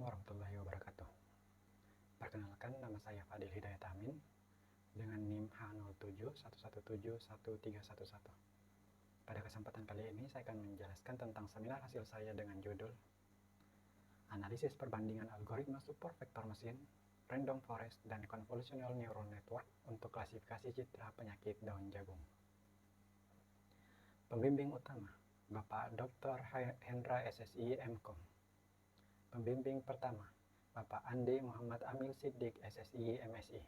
Assalamualaikum warahmatullahi wabarakatuh. Perkenalkan, nama saya Fadil Hidayat Amin dengan NIM H0711711311. Pada kesempatan kali ini saya akan menjelaskan tentang seminar hasil saya dengan judul Analisis Perbandingan Algoritma Support Vektor Mesin, Random Forest, dan Convolutional Neural Network untuk klasifikasi citra penyakit daun jagung. Pembimbing utama, Bapak Dr. Hendra SSI MKom. Pembimbing pertama, Bapak Andi Muhammad Amil Siddiq SSI MSI.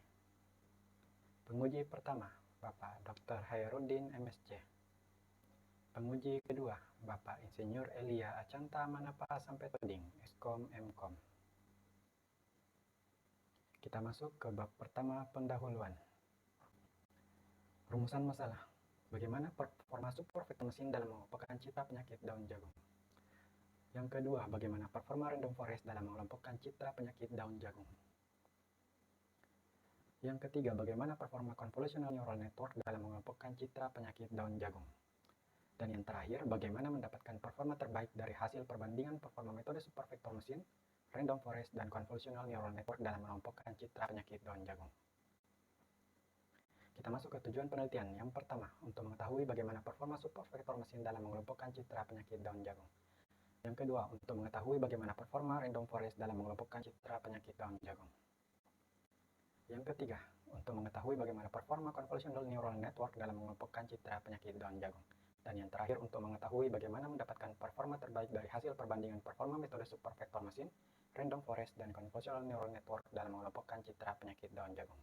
Penguji pertama, Bapak Dr. Hairudin MSc. Penguji kedua, Bapak Insinyur Elia Acanta Manapa Sampetoding Eskom MKom. Kita masuk ke bab pertama, pendahuluan. Rumusan masalah. Bagaimana performa support vektor mesin dalam mengelompokkan citra penyakit daun jagung? Yang kedua, bagaimana performa random forest dalam mengelompokkan citra penyakit daun jagung? Yang ketiga, bagaimana performa convolutional neural network dalam mengelompokkan citra penyakit daun jagung? Dan yang terakhir, bagaimana mendapatkan performa terbaik dari hasil perbandingan performa metode support vektor mesin, random forest, dan convolutional neural network dalam mengelompokkan citra penyakit daun jagung? Kita masuk ke tujuan penelitian. Yang pertama, untuk mengetahui bagaimana performa support vektor mesin dalam mengelompokkan citra penyakit daun jagung. Yang kedua, untuk mengetahui bagaimana performa random forest dalam mengelompokkan citra penyakit daun jagung. Yang ketiga, untuk mengetahui bagaimana performa convolutional neural network dalam mengelompokkan citra penyakit daun jagung. Dan yang terakhir, untuk mengetahui bagaimana mendapatkan performa terbaik dari hasil perbandingan performa metode support vektor mesin, random forest, dan convolutional neural network dalam mengelompokkan citra penyakit daun jagung.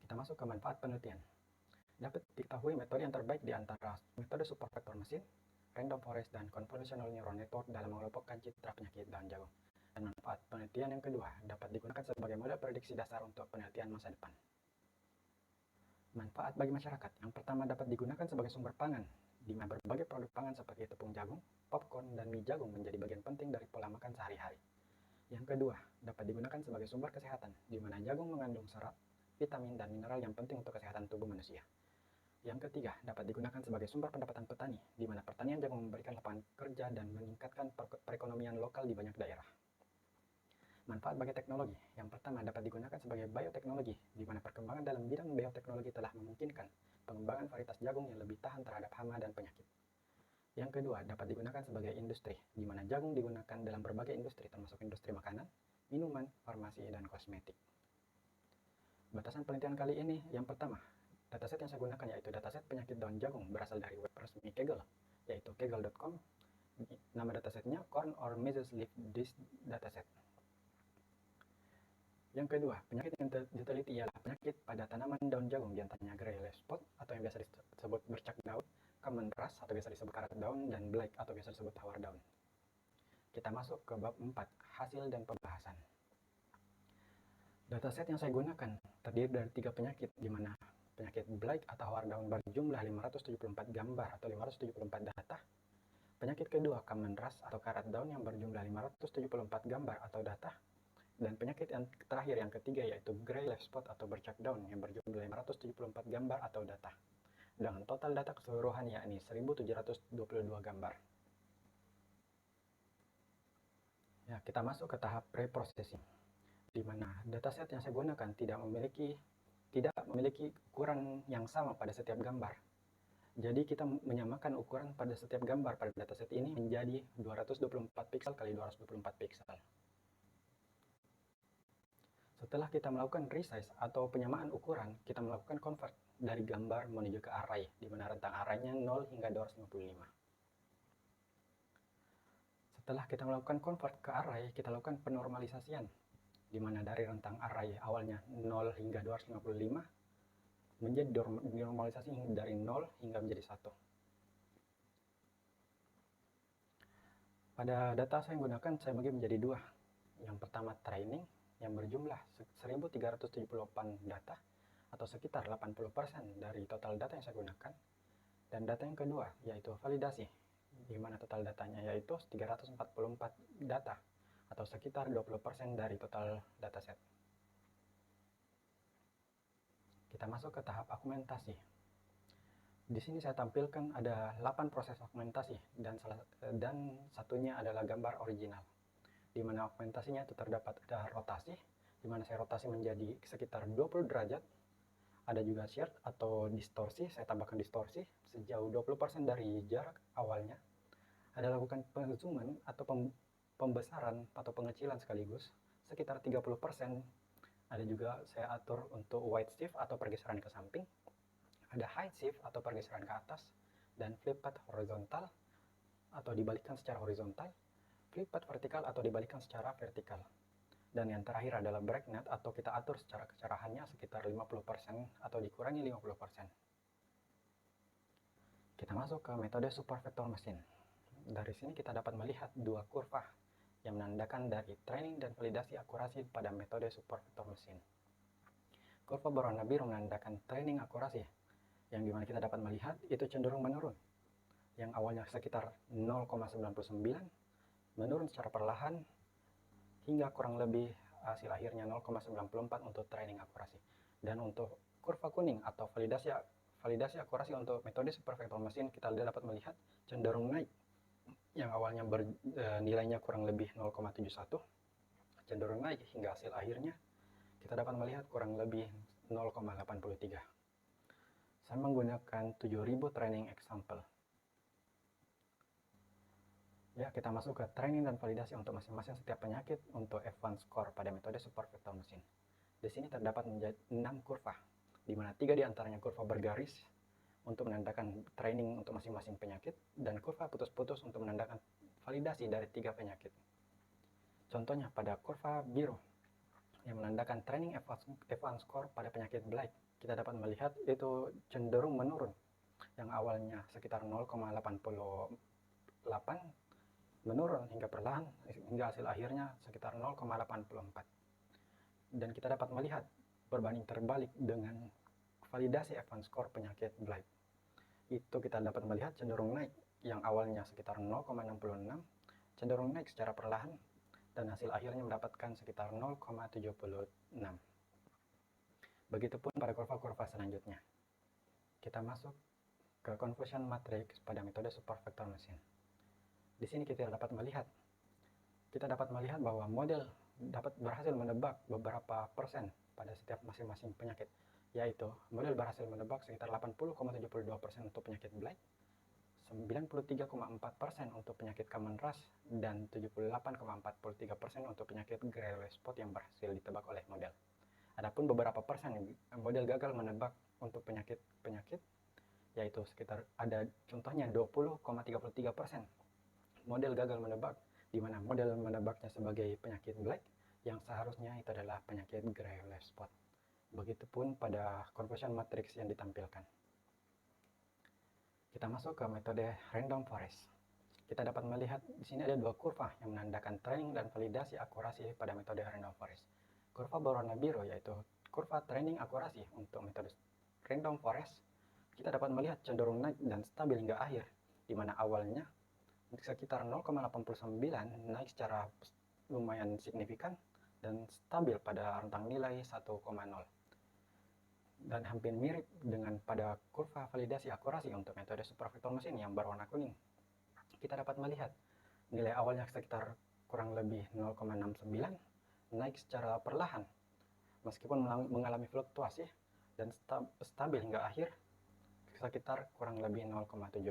Kita masuk ke manfaat penelitian. Dapat diketahui metode yang terbaik di antara metode support vektor mesin, random forest, dan convolutional neural network dalam mengelompokkan citra penyakit daun jagung. Dan manfaat penelitian yang kedua, dapat digunakan sebagai model prediksi dasar untuk penelitian masa depan. Manfaat bagi masyarakat. Yang pertama, dapat digunakan sebagai sumber pangan, di mana berbagai produk pangan seperti tepung jagung, popcorn, dan mie jagung menjadi bagian penting dari pola makan sehari-hari. Yang kedua, dapat digunakan sebagai sumber kesehatan, di mana jagung mengandung serat, vitamin, dan mineral yang penting untuk kesehatan tubuh manusia. Yang ketiga, dapat digunakan sebagai sumber pendapatan petani, di mana pertanian jagung memberikan lapangan kerja dan meningkatkan perekonomian lokal di banyak daerah. Manfaat bagi teknologi. Yang pertama, dapat digunakan sebagai bioteknologi, di mana perkembangan dalam bidang bioteknologi telah memungkinkan pengembangan varietas jagung yang lebih tahan terhadap hama dan penyakit. Yang kedua, dapat digunakan sebagai industri, di mana jagung digunakan dalam berbagai industri, termasuk industri makanan, minuman, farmasi, dan kosmetik. Batasan penelitian kali ini, yang pertama, dataset yang saya gunakan yaitu dataset penyakit daun jagung berasal dari web resmi Kaggle, yaitu kaggle.com. Nama datasetnya Corn or Measles Leaf Disease Dataset. Yang kedua, penyakit yang diteliti ialah penyakit pada tanaman daun jagung, diantaranya gray leaf spot atau yang biasa disebut bercak daun, common rust atau biasa disebut karat daun, dan blight atau biasa disebut tawar daun. Kita masuk ke bab 4, hasil dan pembahasan. Dataset yang saya gunakan terdiri dari 3 penyakit, di mana penyakit blight atau tawar daun berjumlah 574 gambar atau 574 data. Penyakit kedua, common rust atau karat daun yang berjumlah 574 gambar atau data. Dan penyakit yang terakhir, yang ketiga, yaitu gray leaf spot atau bercak daun yang berjumlah 574 gambar atau data. Dengan total data keseluruhan yakni 1722 gambar. Ya, kita masuk ke tahap pre-processing, di mana dataset yang saya gunakan tidak memiliki ukuran yang sama pada setiap gambar. Jadi kita menyamakan ukuran pada setiap gambar pada dataset ini menjadi 224 pixel kali 224 pixel. Setelah kita melakukan resize atau penyamaan ukuran, kita melakukan convert dari gambar menuju ke array, di mana rentang arraynya 0 hingga 255. Setelah kita melakukan convert ke array, kita lakukan penormalisasian, di mana dari rentang array awalnya 0 hingga 255 menjadi dinormalisasi dari 0 hingga menjadi 1. Pada data saya yang gunakan, saya bagi menjadi 2. Yang pertama training, yang berjumlah 1378 data atau sekitar 80% dari total data yang saya gunakan. Dan data yang kedua yaitu validasi, di mana total datanya yaitu 344 data atau sekitar 20% dari total dataset. Kita masuk ke tahap augmentasi. Di sini saya tampilkan ada 8 proses augmentasi dan satunya adalah gambar original. di mana augmentasinya itu terdapat ada rotasi, di mana saya rotasi menjadi sekitar 20 derajat. Ada juga shear atau distorsi, saya tambahkan distorsi sejauh 20% dari jarak awalnya. Ada lakukan penzooman atau pembesaran atau pengecilan sekaligus sekitar 30%. Ada juga saya atur untuk wide shift atau pergeseran ke samping. Ada high shift atau pergeseran ke atas, dan flip path horizontal atau dibalikkan secara horizontal, flip path vertikal atau dibalikkan secara vertikal. Dan yang terakhir adalah break net atau kita atur secara kecerahannya sekitar 50% atau dikurangi 50%. Kita masuk ke metode super vector machine. Dari sini kita dapat melihat dua kurva yang menandakan dari training dan validasi akurasi pada metode super vector machine. Kurva berwarna biru menandakan training akurasi, yang dimana kita dapat melihat itu cenderung menurun. Yang awalnya sekitar 0,99, menurun secara perlahan hingga kurang lebih hasil akhirnya 0,94 untuk training akurasi. Dan untuk kurva kuning atau validasi akurasi untuk metode super vector machine, kita dapat melihat cenderung naik. Yang awalnya nilainya kurang lebih 0,71, cenderung naik hingga hasil akhirnya kita dapat melihat kurang lebih 0,83. Saya menggunakan 7000 training example. Ya, kita masuk ke training dan validasi untuk masing-masing setiap penyakit untuk F1 score pada metode super vector machine. Di sini terdapat menjadi 6 kurva, di mana 3 diantaranya kurva bergaris untuk menandakan training untuk masing-masing penyakit, dan kurva putus-putus untuk menandakan validasi dari 3 penyakit. Contohnya pada kurva biru yang menandakan training F1 score pada penyakit blight, kita dapat melihat itu cenderung menurun. Yang awalnya sekitar 0,88 menurun hingga perlahan hingga hasil akhirnya sekitar 0,84. Dan kita dapat melihat berbanding terbalik dengan validasi F1 score penyakit blight. Itu kita dapat melihat cenderung naik, yang awalnya sekitar 0,66 cenderung naik secara perlahan dan hasil akhirnya mendapatkan sekitar 0,76. Begitupun pada kurva-kurva selanjutnya. Kita masuk ke confusion matrix pada metode super vector machine. Di sini kita dapat melihat bahwa model dapat berhasil menebak beberapa persen pada setiap masing-masing penyakit, yaitu model berhasil menebak sekitar 80,72% untuk penyakit blight, 93,4% untuk penyakit common rash, dan 78,43% untuk penyakit granular spot yang berhasil ditebak oleh model. Adapun beberapa persen model gagal menebak untuk penyakit-penyakit, yaitu sekitar ada contohnya 20,33% model gagal menebak, di mana model menebaknya sebagai penyakit blight yang seharusnya itu adalah penyakit granular spot. Begitupun pada confusion matrix yang ditampilkan. Kita masuk ke metode random forest. Kita dapat melihat di sini ada dua kurva yang menandakan training dan validasi akurasi pada metode random forest. Kurva berwarna biru yaitu kurva training akurasi untuk metode random forest. Kita dapat melihat cenderung naik dan stabil hingga akhir, di mana awalnya sekitar 0,89 naik secara lumayan signifikan dan stabil pada rentang nilai 1,0. Dan hampir mirip dengan pada kurva validasi akurasi untuk metode super vector machine yang berwarna kuning. Kita dapat melihat nilai awalnya sekitar kurang lebih 0,69 naik secara perlahan meskipun mengalami fluktuasi dan stabil hingga akhir sekitar kurang lebih 0,79.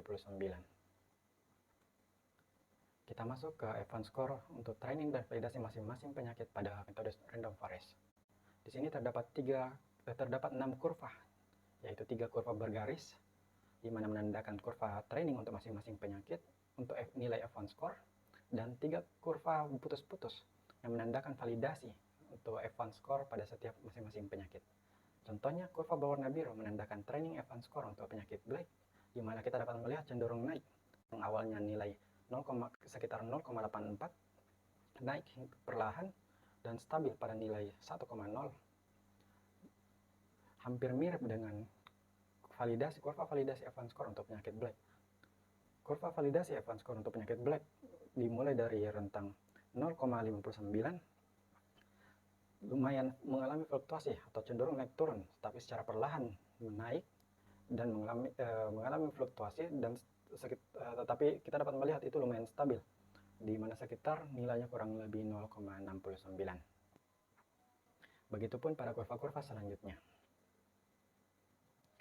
Kita masuk ke F1 score untuk training dan validasi masing-masing penyakit pada metode random forest. Di sini terdapat 6 kurva, yaitu 3 kurva bergaris, di mana menandakan kurva training untuk masing-masing penyakit untuk nilai F1 score, dan 3 kurva putus-putus yang menandakan validasi untuk F1 score pada setiap masing-masing penyakit. Contohnya kurva berwarna biru menandakan training F1 score untuk penyakit blight, di mana kita dapat melihat cenderung naik, yang awalnya nilai sekitar 0,84 naik perlahan dan stabil pada nilai 1,0, hampir mirip dengan kurva validasi F1 score untuk penyakit blight. Kurva validasi F1 score untuk penyakit blight dimulai dari rentang 0,59 lumayan mengalami fluktuasi atau cenderung naik turun, tapi secara perlahan naik dan mengalami fluktuasi, dan tetapi kita dapat melihat itu lumayan stabil di mana sekitar nilainya kurang lebih 0,69. Begitupun pada kurva-kurva selanjutnya.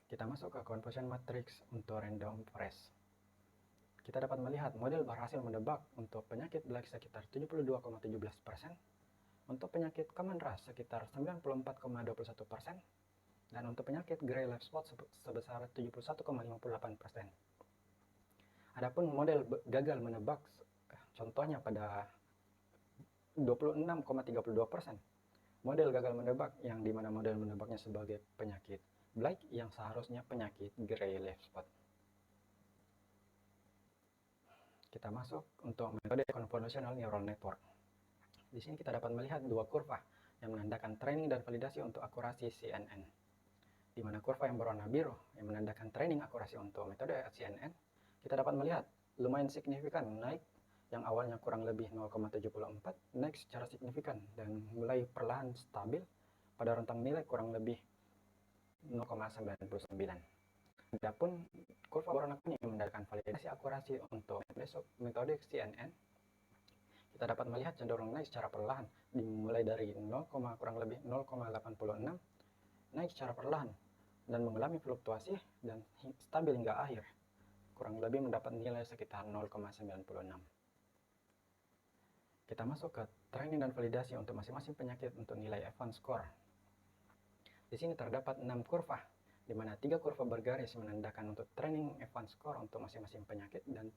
Kita masuk ke confusion matrix untuk random forest. Kita dapat melihat model berhasil menebak untuk penyakit Black sekitar 72,17%, untuk penyakit Common Rust sekitar 94,21%, dan untuk penyakit Gray Leaf Spot sebesar 71,58%. Adapun model gagal menebak, contohnya pada 26,32%. Model gagal menebak yang dimana model menebaknya sebagai penyakit Blight yang seharusnya penyakit Gray Leaf Spot. Kita masuk untuk metode convolutional neural network. Di sini kita dapat melihat dua kurva yang menandakan training dan validasi untuk akurasi CNN. Di mana kurva yang berwarna biru yang menandakan training akurasi untuk metode CNN, kita dapat melihat lumayan signifikan naik, yang awalnya kurang lebih 0,74, naik secara signifikan dan mulai perlahan stabil pada rentang nilai kurang lebih 0,99. Adapun kurva berwarna kuning yang menandakan validasi akurasi untuk metode CNN, kita dapat melihat cenderung naik secara perlahan, dimulai dari 0, kurang lebih 0,86, naik secara perlahan dan mengalami fluktuasi dan stabil hingga akhir, kurang lebih mendapat nilai sekitar 0,96. Kita masuk ke training dan validasi untuk masing-masing penyakit untuk nilai Evans score. Di sini terdapat 6 kurva, di mana 3 kurva bergaris menandakan untuk training Evans score untuk masing-masing penyakit, dan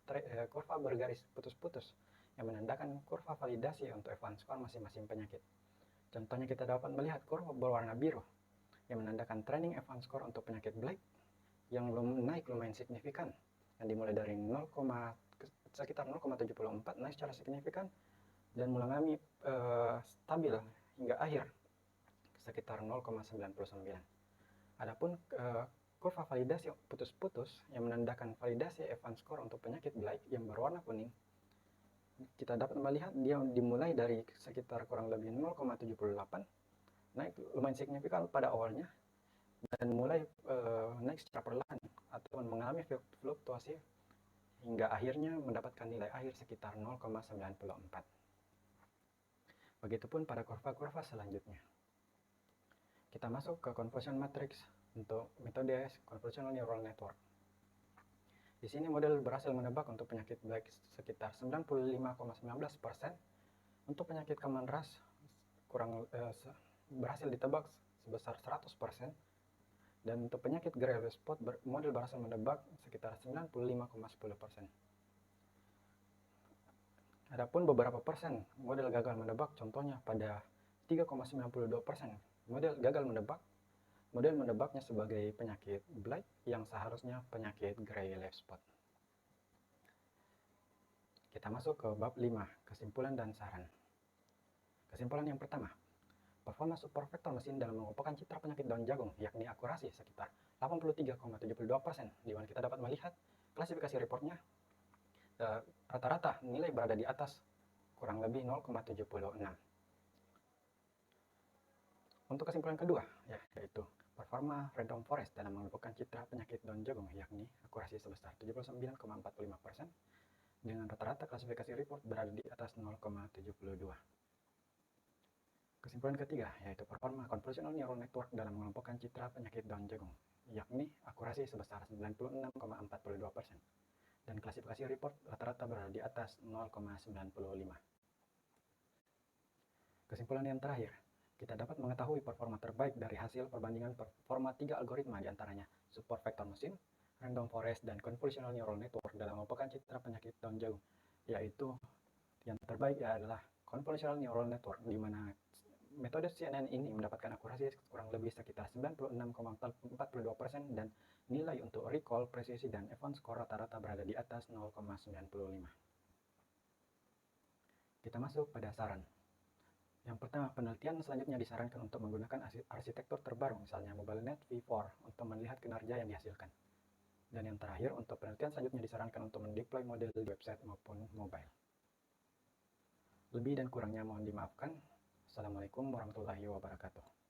kurva bergaris putus-putus yang menandakan kurva validasi untuk Evans score masing-masing penyakit. Contohnya kita dapat melihat kurva berwarna biru yang menandakan training Evans score untuk penyakit Blight yang naik lumayan signifikan, yang dimulai dari sekitar 0,74, naik secara signifikan dan mengalami stabil hingga akhir sekitar 0,99. Adapun kurva validasi putus-putus yang menandakan validasi Evans score untuk penyakit Blight yang berwarna kuning, kita dapat melihat dia dimulai dari sekitar kurang lebih 0,78, naik lumayan signifikan pada awalnya dan mulai naik secara perlahan atau mengalami fluktuasi hingga akhirnya mendapatkan nilai akhir sekitar 0,94. Begitupun pada kurva-kurva selanjutnya. Kita masuk ke convolution matrix untuk metode convolutional neural network. Di sini model berhasil menebak untuk penyakit Black sekitar 95,19%, untuk penyakit Common Rust berhasil ditebak sebesar 100%, dan untuk penyakit Gray Leaf Spot model berhasil menebak sekitar 95,10%. Adapun beberapa persen model gagal menebak, contohnya pada 3,92%. Model gagal menebak, model menebaknya sebagai penyakit Blight yang seharusnya penyakit Gray Leaf Spot. Kita masuk ke bab 5, kesimpulan dan saran. Kesimpulan yang pertama, performa supervektor mesin dalam mengumpulkan citra penyakit daun jagung yakni akurasi sekitar 83,72%, di mana kita dapat melihat klasifikasi reportnya rata-rata nilai berada di atas kurang lebih 0,76. Untuk kesimpulan kedua, yaitu performa random forest dalam mengumpulkan citra penyakit daun jagung yakni akurasi sebesar 79,45%, dengan rata-rata klasifikasi report berada di atas 0,72. Kesimpulan ketiga, yaitu performa convolutional neural network dalam mengelompokkan citra penyakit daun jagung yakni akurasi sebesar 96,42%. Dan klasifikasi report rata-rata berada di atas 0,95. Kesimpulan yang terakhir, kita dapat mengetahui performa terbaik dari hasil perbandingan performa 3 algoritma diantaranya support vector mesin, random forest, dan convolutional neural network dalam mengumpulkan citra penyakit daun jagung, yaitu yang terbaik adalah convolutional neural network, di mana metode CNN ini mendapatkan akurasi kurang lebih sekitar 96,42% dan nilai untuk recall, presisi, dan Evans score rata-rata berada di atas 0,95. Kita masuk pada saran. Yang pertama, penelitian selanjutnya disarankan untuk menggunakan arsitektur terbaru, misalnya MobileNet V4, untuk melihat kinerja yang dihasilkan. Dan yang terakhir, untuk penelitian selanjutnya disarankan untuk mendeploy model di website maupun mobile. Lebih dan kurangnya mohon dimaafkan. Assalamualaikum warahmatullahi wabarakatuh.